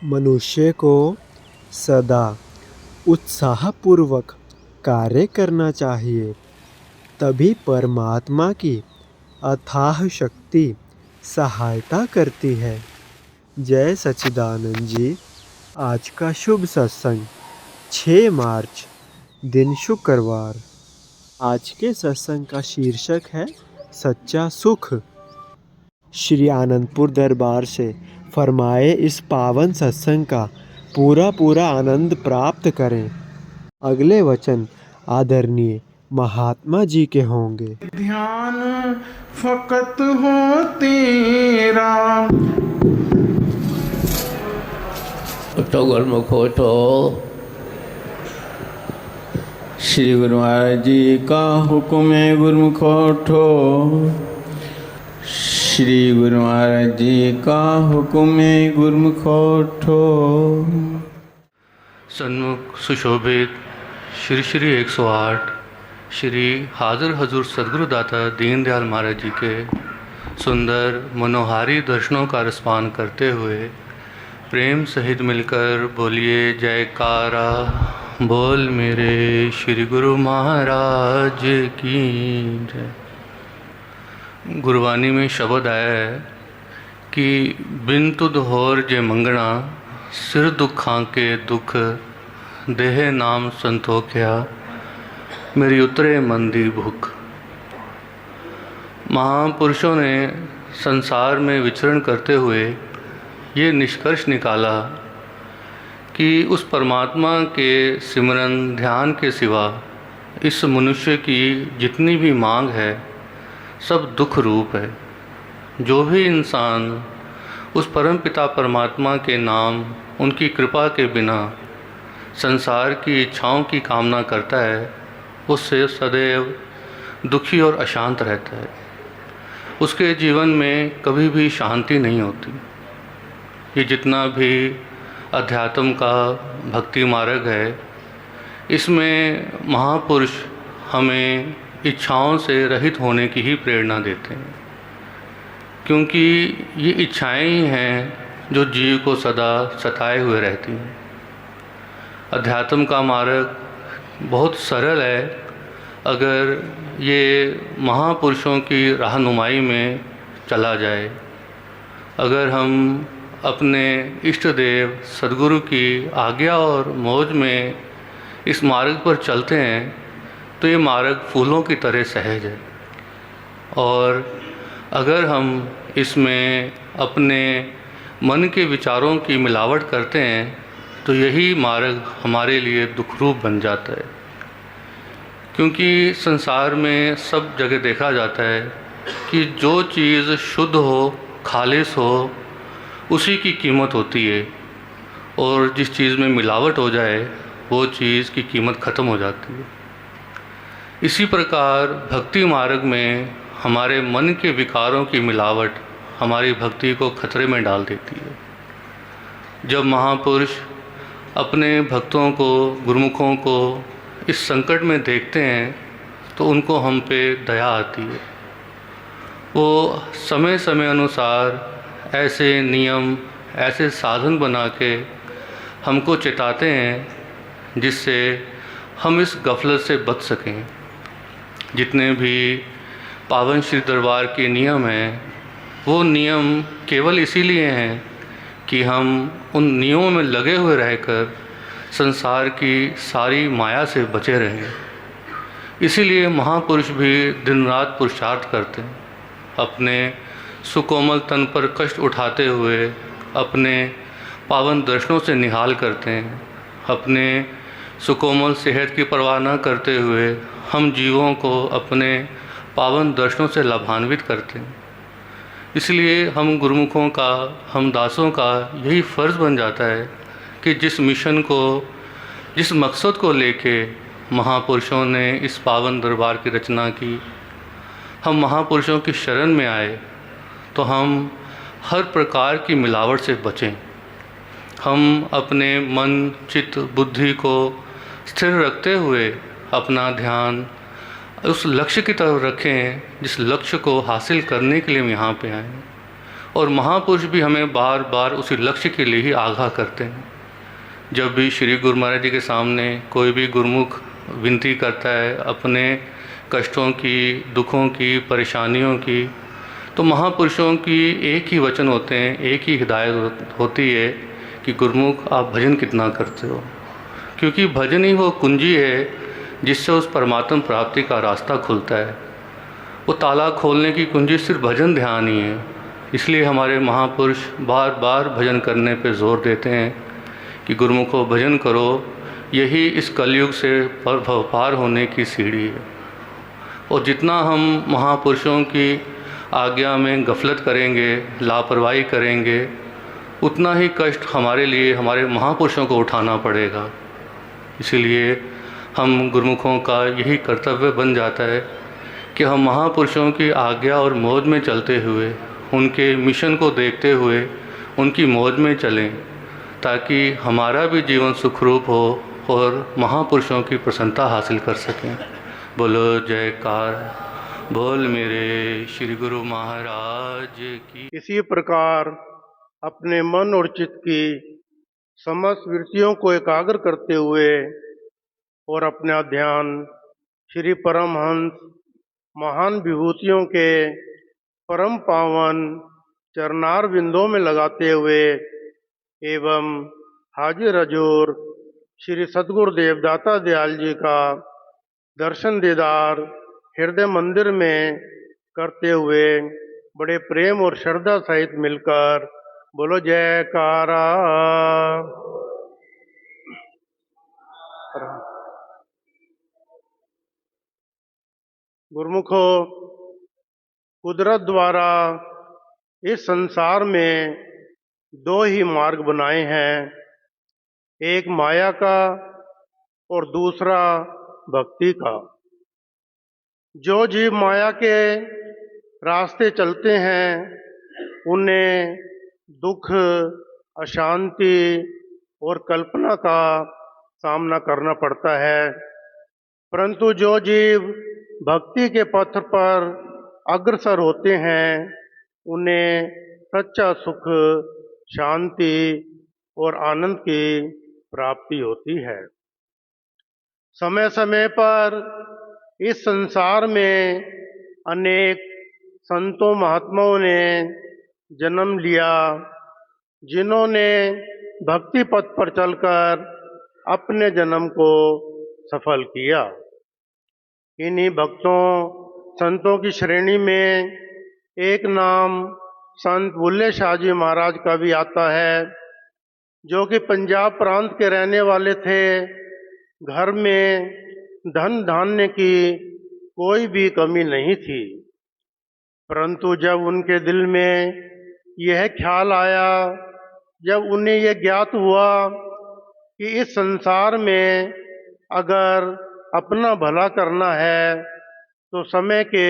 मनुष्य को सदा उत्साहपूर्वक कार्य करना चाहिए, तभी परमात्मा की अथाह शक्ति सहायता करती है। जय सच्चिदानंद जी। आज का शुभ सत्संग 6 मार्च दिन शुक्रवार। आज के सत्संग का शीर्षक है सच्चा सुख। श्री आनंदपुर दरबार से फरमाए इस पावन सत्संग का पूरा आनंद प्राप्त करें। अगले वचन आदरणीय महात्मा जी के होंगे। ध्यान फकत हो तेरा। उठो गुरमुख उठो। श्री गुरु महाराज जी का हुक्म है गुरमुख उठो। श्री गुरु महाराज जी का हुक्म है गुरमुख उठो। सन्मुख सुशोभित श्री श्री 108 श्री हाजिर हजूर सद्गुरुदाता दीनदयाल महाराज जी के सुंदर मनोहारी दर्शनों का रसपान करते हुए प्रेम सहित मिलकर बोलिए जयकारा बोल मेरे श्री गुरु महाराज की जय। गुरबानी में शब्द आया है कि बिन तुद होर जे मंगना सिर दुखां के दुख देह नाम संतोख्या मेरी उतरे मन दी भूख। महापुरुषों ने संसार में विचरण करते हुए ये निष्कर्ष निकाला कि उस परमात्मा के सिमरन ध्यान के सिवा इस मनुष्य की जितनी भी मांग है सब दुख रूप है। जो भी इंसान उस परम पिता परमात्मा के नाम उनकी कृपा के बिना संसार की इच्छाओं की कामना करता है उससे सदैव दुखी और अशांत रहता है। उसके जीवन में कभी भी शांति नहीं होती। ये जितना भी अध्यात्म का भक्ति मार्ग है इसमें महापुरुष हमें इच्छाओं से रहित होने की ही प्रेरणा देते हैं, क्योंकि ये इच्छाएं ही हैं जो जीव को सदा सताए हुए रहती हैं। अध्यात्म का मार्ग बहुत सरल है अगर ये महापुरुषों की रहनुमाई में चला जाए। अगर हम अपने इष्ट देव सद्गुरु की आज्ञा और मौज में इस मार्ग पर चलते हैं तो ये मार्ग फूलों की तरह सहज है। और अगर हम इसमें अपने मन के विचारों की मिलावट करते हैं तो यही मार्ग हमारे लिए दुखरूप बन जाता है, क्योंकि संसार में सब जगह देखा जाता है कि जो चीज़ शुद्ध हो खालिस हो उसी की कीमत होती है, और जिस चीज़ में मिलावट हो जाए वो चीज़ की कीमत ख़त्म हो जाती है। इसी प्रकार भक्ति मार्ग में हमारे मन के विकारों की मिलावट हमारी भक्ति को खतरे में डाल देती है। जब महापुरुष अपने भक्तों को गुरुमुखों को इस संकट में देखते हैं तो उनको हम पे दया आती है। वो समय समय अनुसार ऐसे नियम ऐसे साधन बना के हमको चेताते हैं जिससे हम इस गफलत से बच सकें। जितने भी पावन श्री दरबार के नियम हैं वो नियम केवल इसीलिए हैं कि हम उन नियमों में लगे हुए रहकर संसार की सारी माया से बचे रहें। इसीलिए महापुरुष भी दिन रात पुरुषार्थ करते हैं, अपने सुकोमल तन पर कष्ट उठाते हुए अपने पावन दर्शनों से निहाल करते हैं। अपने सुकोमल सेहत की परवाह न करते हुए हम जीवों को अपने पावन दर्शनों से लाभान्वित करते हैं। इसलिए हम गुरुमुखों का हम दासों का यही फ़र्ज़ बन जाता है कि जिस मिशन को जिस मकसद को लेके महापुरुषों ने इस पावन दरबार की रचना की, हम महापुरुषों की शरण में आए तो हम हर प्रकार की मिलावट से बचें। हम अपने मन चित्त बुद्धि को स्थिर रखते हुए अपना ध्यान उस लक्ष्य की तरफ रखें जिस लक्ष्य को हासिल करने के लिए हम यहाँ पे आए। और महापुरुष भी हमें बार बार उसी लक्ष्य के लिए ही आगाह करते हैं। जब भी श्री गुरु महाराज जी के सामने कोई भी गुरुमुख विनती करता है अपने कष्टों की, दुखों की, परेशानियों की, तो महापुरुषों की एक ही वचन होते हैं, एक ही हिदायत होती है कि गुरुमुख आप भजन कितना करते हो, क्योंकि भजन ही वो कुंजी है जिससे उस परमात्म प्राप्ति का रास्ता खुलता है। वो ताला खोलने की कुंजी सिर्फ भजन ध्यान ही है। इसलिए हमारे महापुरुष बार बार भजन करने पे जोर देते हैं कि गुरुमुखो भजन करो, यही इस कलयुग से पार होने की सीढ़ी है। और जितना हम महापुरुषों की आज्ञा में गफलत करेंगे, लापरवाही करेंगे, उतना ही कष्ट हमारे लिए हमारे महापुरुषों को उठाना पड़ेगा। इसीलिए हम गुरुमुखों का यही कर्तव्य बन जाता है कि हम महापुरुषों की आज्ञा और मौज में चलते हुए, उनके मिशन को देखते हुए उनकी मौज में चलें, ताकि हमारा भी जीवन सुखरूप हो और महापुरुषों की प्रसन्नता हासिल कर सकें। बोलो जयकार बोल मेरे श्री गुरु महाराज की। इसी प्रकार अपने मन और चित्त की समस्त वृत्तियों को एकाग्र करते हुए और अपना ध्यान श्री परमहंस महान विभूतियों के परम पावन चरणार बिंदों में लगाते हुए एवं हाजिर हजूर श्री सद्गुरु देवदाता दयाल जी का दर्शन दीदार हृदय मंदिर में करते हुए बड़े प्रेम और श्रद्धा सहित मिलकर बोलो जयकारा। गुरुमुखो, कुदरत द्वारा इस संसार में दो ही मार्ग बनाए हैं, एक माया का और दूसरा भक्ति का। जो जीव माया के रास्ते चलते हैं उन्हें दुख, अशांति और कल्पना का सामना करना पड़ता है, परंतु जो जीव भक्ति के पथ पर अग्रसर होते हैं उन्हें सच्चा सुख, शांति और आनंद की प्राप्ति होती है। समय समय पर इस संसार में अनेक संतों महात्माओं ने जन्म लिया, जिन्होंने भक्ति पथ पर चलकर अपने जन्म को सफल किया। इन्हीं भक्तों संतों की श्रेणी में एक नाम संत बुल्ले शाह जी महाराज का भी आता है, जो कि पंजाब प्रांत के रहने वाले थे। घर में धन धान्य की कोई भी कमी नहीं थी, परंतु जब उनके दिल में यह ख्याल आया, जब उन्हें यह ज्ञात हुआ कि इस संसार में अगर अपना भला करना है तो समय के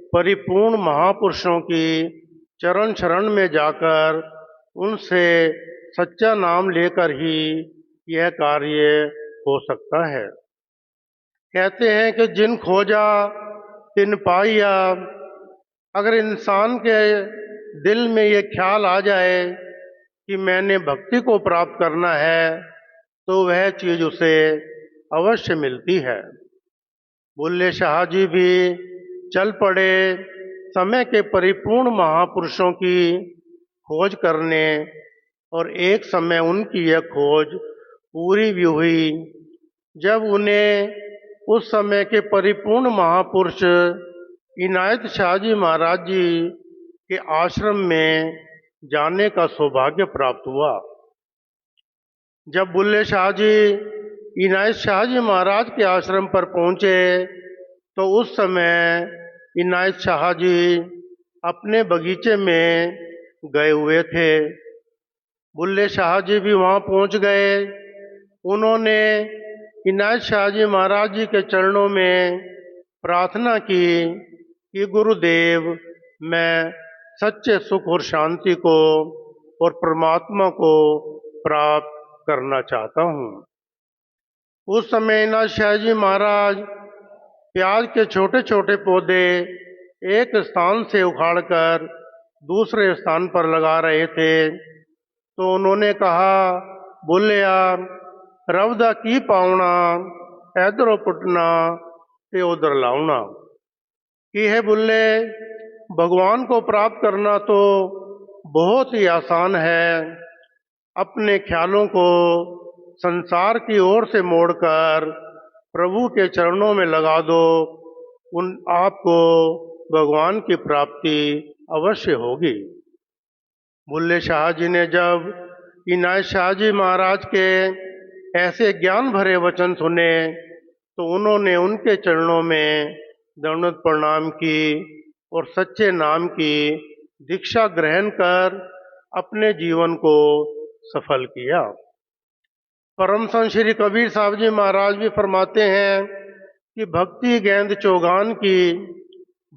परिपूर्ण महापुरुषों की चरण शरण में जाकर उनसे सच्चा नाम लेकर ही यह कार्य हो सकता है। कहते हैं कि जिन खोजा तिन पाया। अगर इंसान के दिल में ये ख्याल आ जाए कि मैंने भक्ति को प्राप्त करना है तो वह चीज़ उसे अवश्य मिलती है। बुल्ले शाह जी भी चल पड़े समय के परिपूर्ण महापुरुषों की खोज करने, और एक समय उनकी यह खोज पूरी भी हुई जब उन्हें उस समय के परिपूर्ण महापुरुष इनायत शाह जी महाराज जी के आश्रम में जाने का सौभाग्य प्राप्त हुआ। जब बुल्ले शाह जी इनायत शाह जी महाराज के आश्रम पर पहुँचे तो उस समय इनायत शाह जी अपने बगीचे में गए हुए थे। बुल्ले शाह जी भी वहाँ पहुँच गए। उन्होंने इनायत शाह जी महाराज जी के चरणों में प्रार्थना की कि गुरुदेव, मैं सच्चे सुख और शांति को और परमात्मा को प्राप्त करना चाहता हूँ। उस समय इनायत शाह जी महाराज प्याज के छोटे छोटे पौधे एक स्थान से उखाड़कर दूसरे स्थान पर लगा रहे थे तो उन्होंने कहा, बोलिया रब दा की पाउना, इधरों पुटना ते उधर लाउना। कि है बुल्ले, भगवान को प्राप्त करना तो बहुत ही आसान है। अपने ख्यालों को संसार की ओर से मोड़कर प्रभु के चरणों में लगा दो, उन आपको भगवान की प्राप्ति अवश्य होगी। बुल्ले शाह जी ने जब इनायत शाह जी महाराज के ऐसे ज्ञान भरे वचन सुने तो उन्होंने उनके चरणों में दंडवत प्रणाम की और सच्चे नाम की दीक्षा ग्रहण कर अपने जीवन को सफल किया। परम संत श्री कबीर साहब जी महाराज भी फरमाते हैं कि भक्ति गेंद चौगान की,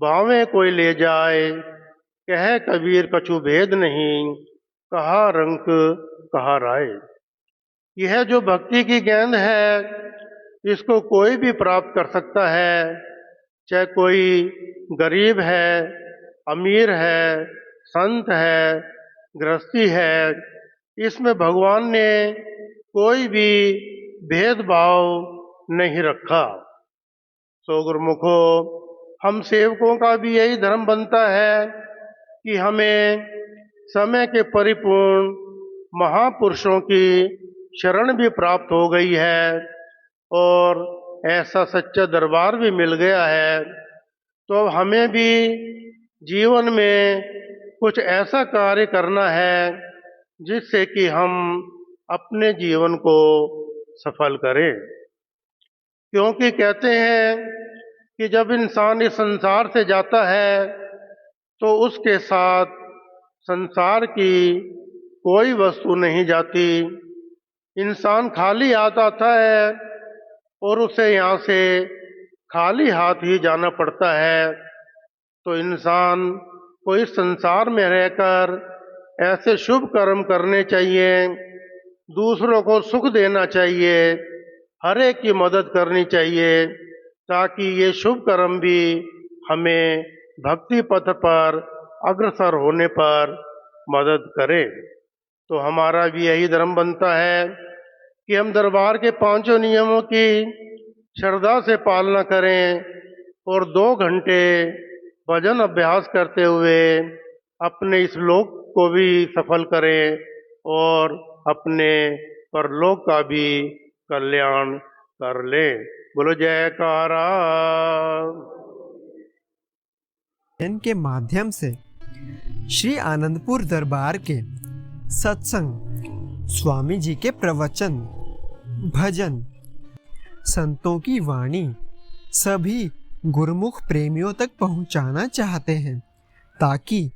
भावें कोई ले जाए, कहे कबीर कछु भेद नहीं, कहा रंक कहा राय। यह जो भक्ति की गेंद है इसको कोई भी प्राप्त कर सकता है, चाहे कोई गरीब है, अमीर है, संत है, गृहस्थी है। इसमें भगवान ने कोई भी भेदभाव नहीं रखा। सो गुरुमुखो, हम सेवकों का भी यही धर्म बनता है कि हमें समय के परिपूर्ण महापुरुषों की शरण भी प्राप्त हो गई है और ऐसा सच्चा दरबार भी मिल गया है, तो हमें भी जीवन में कुछ ऐसा कार्य करना है जिससे कि हम अपने जीवन को सफल करें। क्योंकि कहते हैं कि जब इंसान इस संसार से जाता है तो उसके साथ संसार की कोई वस्तु नहीं जाती। इंसान खाली हाथ आता है और उसे यहाँ से खाली हाथ ही जाना पड़ता है। तो इंसान को इस संसार में रहकर ऐसे शुभ कर्म करने चाहिए, दूसरों को सुख देना चाहिए, हर एक की मदद करनी चाहिए, ताकि ये शुभ कर्म भी हमें भक्ति पथ पर अग्रसर होने पर मदद करे। तो हमारा भी यही धर्म बनता है कि हम दरबार के पांचों नियमों की श्रद्धा से पालना करें और 2 घंटे भजन अभ्यास करते हुए अपने इस लोक को भी सफल करें और अपने परलोक का भी कल्याण कर लें। बोलो जयकारा। इनके माध्यम से श्री आनंदपुर दरबार के सत्संग, स्वामी जी के प्रवचन, भजन, संतों की वाणी सभी गुरुमुख प्रेमियों तक पहुंचाना चाहते हैं, ताकि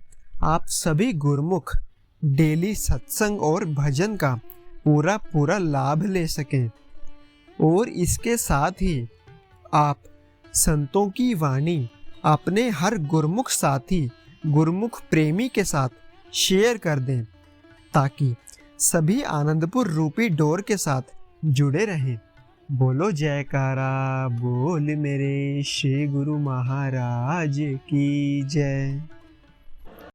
आप सभी गुरुमुख डेली सत्संग और भजन का पूरा लाभ ले सकें। और इसके साथ ही आप संतों की वाणी अपने हर गुरुमुख साथी, गुरुमुख प्रेमी के साथ शेयर कर दें, ताकि सभी आनंदपुर रूपी डोर के साथ जुड़े रहें। बोलो जयकारा बोल मेरे श्री गुरु महाराज की जय।